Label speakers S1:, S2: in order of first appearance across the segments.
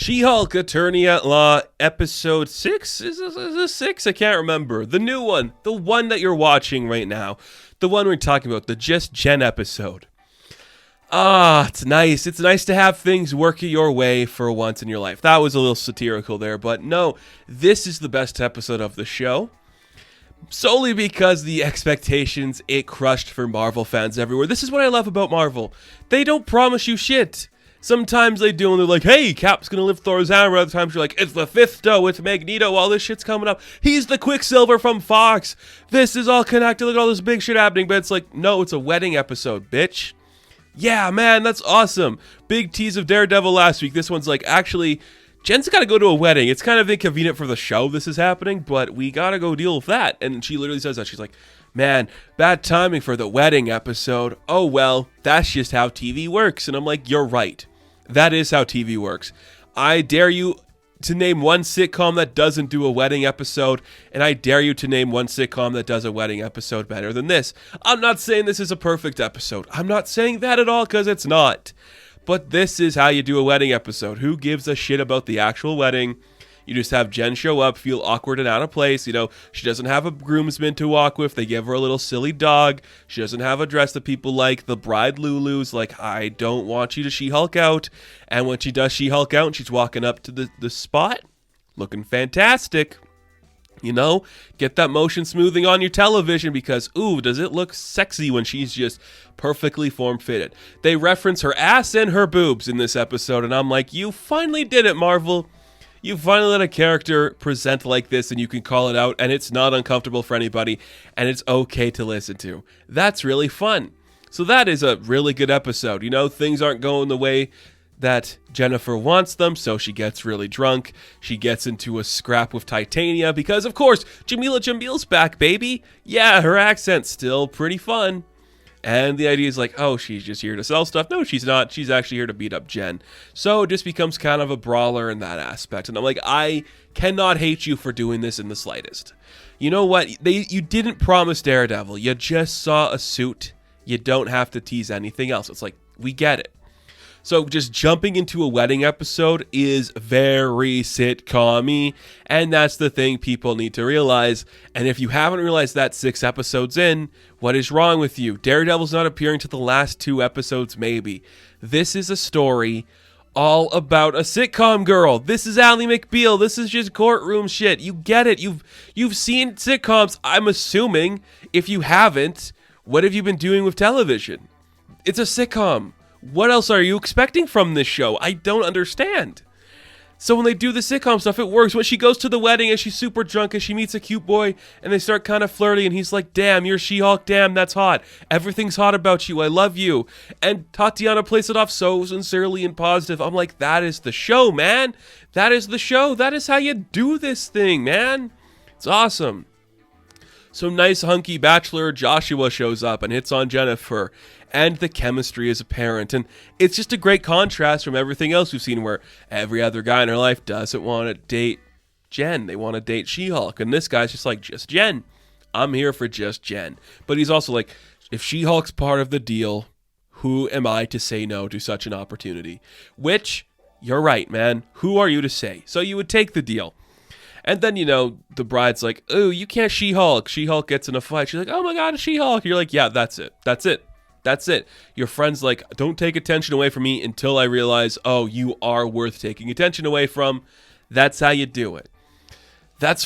S1: She-Hulk Attorney at Law, Episode 6? Is this 6? I can't remember. The new one. The one that you're watching right now. The one we're talking about. The Just Jen episode. It's nice. It's nice to have things work your way for once in your life. That was a little satirical there, but no. This is the best episode of the show. Solely because the expectations it crushed for Marvel fans everywhere. This is what I love about Marvel. They don't promise you shit. Sometimes they do, and they're like, hey, Cap's gonna lift Thor's hammer. Other times you're like, it's Mephisto, it's Magneto, all this shit's coming up. He's the Quicksilver from Fox. This is all connected, look at all this big shit happening. But it's like, no, it's a wedding episode, bitch. Yeah, man, that's awesome. Big tease of Daredevil last week. This one's like, actually, Jen's gotta go to a wedding. It's kind of inconvenient for the show this is happening, but we gotta go deal with that. And she literally says that. She's like, man, bad timing for the wedding episode. Oh, well, that's just how TV works. And I'm like, you're right. That is how TV works. I dare you to name one sitcom that doesn't do a wedding episode, and I dare you to name one sitcom that does a wedding episode better than this. I'm not saying this is a perfect episode. I'm not saying that at all, because it's not. But this is how you do a wedding episode. Who gives a shit about the actual wedding? You just have Jen show up, feel awkward and out of place. You know, she doesn't have a groomsman to walk with. They give her a little silly dog. She doesn't have a dress that people like. The bride Lulu's like, I don't want you to She-Hulk out. And when she does She-Hulk out and she's walking up to the spot, looking fantastic. You know, get that motion smoothing on your television because, ooh, does it look sexy when she's just perfectly form-fitted. They reference her ass and her boobs in this episode, and I'm like, you finally did it, Marvel. You finally let a character present like this and you can call it out and it's not uncomfortable for anybody and it's okay to listen to. That's really fun. So that is a really good episode. You know, things aren't going the way that Jennifer wants them, so she gets really drunk. She gets into a scrap with Titania because, of course, Jamila Jamil's back, baby. Yeah, her accent's still pretty fun. And the idea is like, oh, she's just here to sell stuff. No, she's not. She's actually here to beat up Jen. So it just becomes kind of a brawler in that aspect. And I'm like, I cannot hate you for doing this in the slightest. You know what? You didn't promise Daredevil. You just saw a suit. You don't have to tease anything else. It's like, we get it. So just jumping into a wedding episode is very sitcom-y, and that's the thing people need to realize. And if you haven't realized that 6 episodes in, what is wrong with you? Daredevil's not appearing to the last 2 episodes, maybe. This is a story all about a sitcom girl. This is Ally McBeal. This is just courtroom shit. You get it. You've seen sitcoms, I'm assuming. If you haven't, what have you been doing with television? It's a sitcom. What else are you expecting from this show? I don't understand. So when they do the sitcom stuff, it works. When she goes to the wedding and she's super drunk and she meets a cute boy and they start kind of flirty and he's like, damn, you're She-Hulk, damn, that's hot. Everything's hot about you, I love you. And Tatiana plays it off so sincerely and positive. I'm like, that is the show, man. That is the show. That is how you do this thing, man. It's awesome. So nice hunky bachelor Joshua shows up and hits on Jennifer. And the chemistry is apparent. And it's just a great contrast from everything else we've seen where every other guy in her life doesn't want to date Jen. They want to date She-Hulk. And this guy's just like, just Jen. I'm here for just Jen. But he's also like, if She-Hulk's part of the deal, who am I to say no to such an opportunity? Which, you're right, man. Who are you to say? So you would take the deal. And then, you know, the bride's like, oh, you can't She-Hulk. She-Hulk gets in a fight. She's like, oh my God, it's She-Hulk. You're like, yeah, that's it. That's it. That's it. Your friend's like, don't take attention away from me until I realize, oh, you are worth taking attention away from. That's how you do it. That's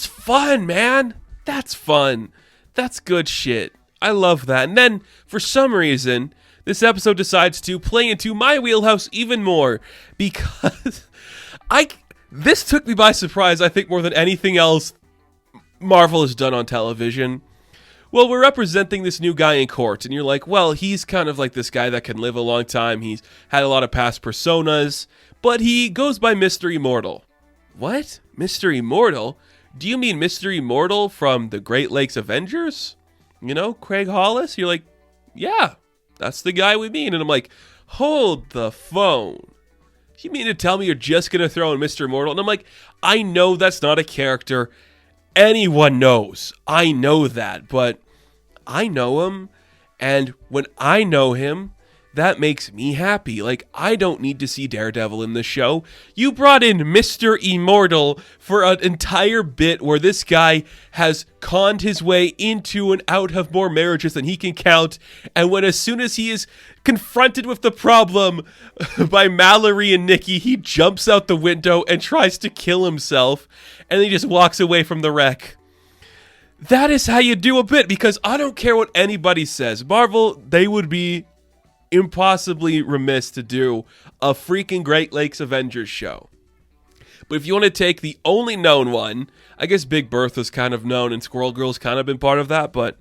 S1: fun, man. That's fun. That's good shit. I love that. And then, for some reason, this episode decides to play into my wheelhouse even more because this took me by surprise, I think, more than anything else Marvel has done on television. Well, we're representing this new guy in court, and you're like, well, he's kind of like this guy that can live a long time. He's had a lot of past personas, but he goes by Mr. Immortal. What? Mr. Immortal? Do you mean Mr. Immortal from the Great Lakes Avengers? You know, Craig Hollis? You're like, yeah, that's the guy we mean. And I'm like, hold the phone. You mean to tell me you're just going to throw in Mr. Immortal? And I'm like, I know that's not a character anyone knows. I know that, but I know him, and when I know him, that makes me happy. Like, I don't need to see Daredevil in this show. You brought in Mr. Immortal for an entire bit where this guy has conned his way into and out of more marriages than he can count, and when as soon as he is confronted with the problem by Mallory and Nikki, he jumps out the window and tries to kill himself, and then he just walks away from the wreck. That is how you do a bit, because I don't care what anybody says. Marvel, they would be impossibly remiss to do a freaking Great Lakes Avengers show. But if you want to take the only known one, I guess Big Bertha's kind of known and Squirrel Girl's kind of been part of that, but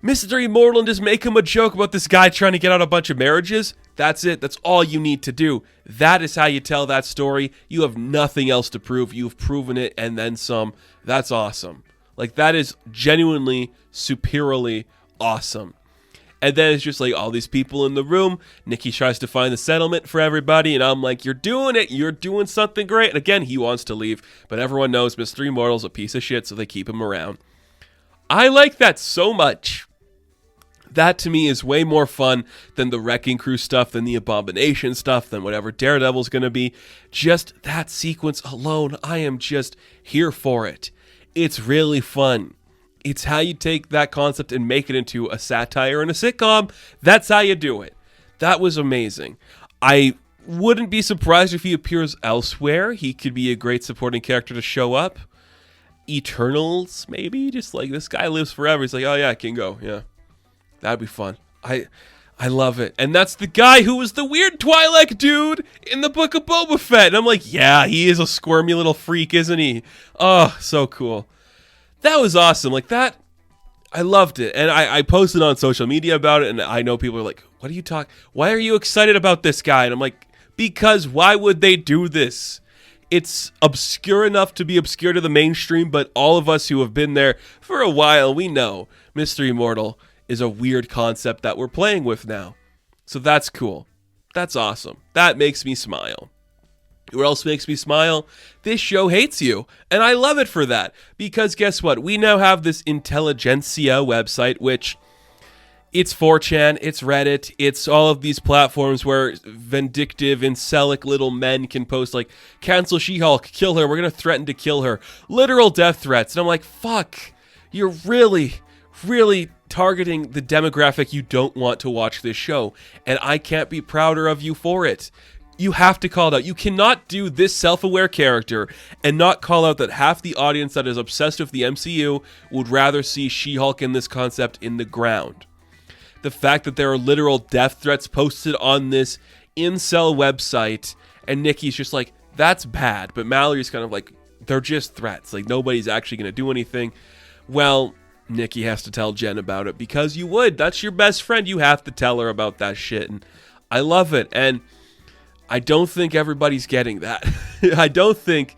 S1: Mr. Immortal and just make him a joke about this guy trying to get out a bunch of marriages, that's it. That's all you need to do. That is how you tell that story. You have nothing else to prove. You've proven it and then some. That's awesome. Like, that is genuinely, superiorly awesome. And then it's just like all these people in the room. Nikki tries to find the settlement for everybody, and I'm like, you're doing it. You're doing something great. And again, he wants to leave, but everyone knows Mr. Immortal's a piece of shit, so they keep him around. I like that so much. That to me is way more fun than the Wrecking Crew stuff, than the Abomination stuff, than whatever Daredevil's going to be. Just that sequence alone, I am just here for it. It's really fun. It's how you take that concept and make it into a satire and a sitcom. That's how you do it. That was amazing. I wouldn't be surprised if he appears elsewhere. He could be a great supporting character to show up. Eternals, maybe? Just like, this guy lives forever. He's like, oh yeah, Kingo. Yeah. That'd be fun. I love it. And that's the guy who was the weird Twi'lek dude in the Book of Boba Fett. And I'm like, yeah, he is a squirmy little freak, isn't he? Oh, so cool. That was awesome. Like, that, I loved it. And I posted on social media about it, and I know people are like, what are you talking? Why are you excited about this guy? And I'm like, because why would they do this? It's obscure enough to be obscure to the mainstream, but all of us who have been there for a while, we know Mr. Immortal is a weird concept that we're playing with now. So that's cool. That's awesome. That makes me smile. Who else makes me smile? This show hates you. And I love it for that. Because guess what? We now have this intelligentsia website, which it's 4chan, it's Reddit, it's all of these platforms where vindictive, incelic little men can post like, cancel She-Hulk, kill her, we're going to threaten to kill her. Literal death threats. And I'm like, fuck, you're really targeting the demographic you don't want to watch this show. And I can't be prouder of you for it. You have to call it out. You cannot do this self-aware character and not call out that half the audience that is obsessed with the MCU would rather see She-Hulk in this concept in the ground. The fact that there are literal death threats posted on this incel website, and Nikki's just like, that's bad. But Mallory's kind of like, they're just threats. Like, nobody's actually going to do anything. Well, Nikki has to tell Jen about it because you would. That's your best friend. You have to tell her about that shit. And I love it. And I don't think everybody's getting that. I don't think,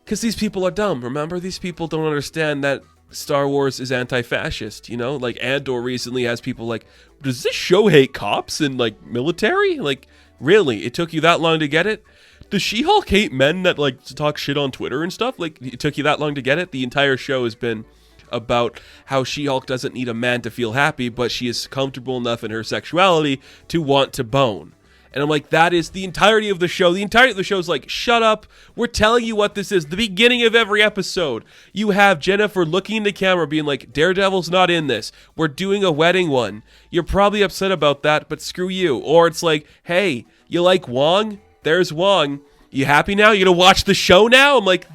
S1: because these people are dumb. Remember, these people don't understand that Star Wars is anti-fascist, you know? Like, Andor recently has people like, does this show hate cops and, like, military? Like, really? It took you that long to get it? Does She-Hulk hate men that, like, talk shit on Twitter and stuff? Like, it took you that long to get it? The entire show has been about how She-Hulk doesn't need a man to feel happy, but she is comfortable enough in her sexuality to want to bone. And I'm like, that is the entirety of the show. The entirety of the show is like, shut up. We're telling you what this is. The beginning of every episode, you have Jennifer looking in the camera being like, Daredevil's not in this. We're doing a wedding one. You're probably upset about that, but screw you. Or it's like, hey, you like Wong? There's Wong. You happy now? You gonna watch the show now? I'm like,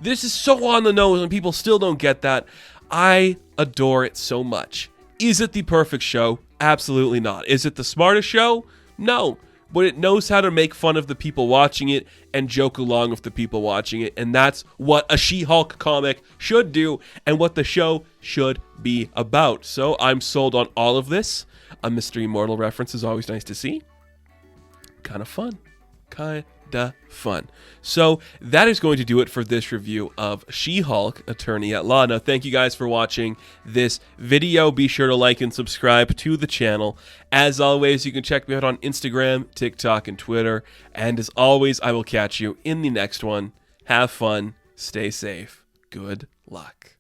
S1: this is so on the nose and people still don't get that. I adore it so much. Is it the perfect show? Absolutely not. Is it the smartest show? No. But it knows how to make fun of the people watching it and joke along with the people watching it. And that's what a She-Hulk comic should do and what the show should be about. So I'm sold on all of this. A Mr. Immortal reference is always nice to see. Kind of fun. Fun. So that is going to do it for this review of She-Hulk, Attorney at Law. Now, thank you guys for watching this video. Be sure to like and subscribe to the channel. As always, you can check me out on Instagram, TikTok, and Twitter. And as always, I will catch you in the next one. Have fun. Stay safe. Good luck.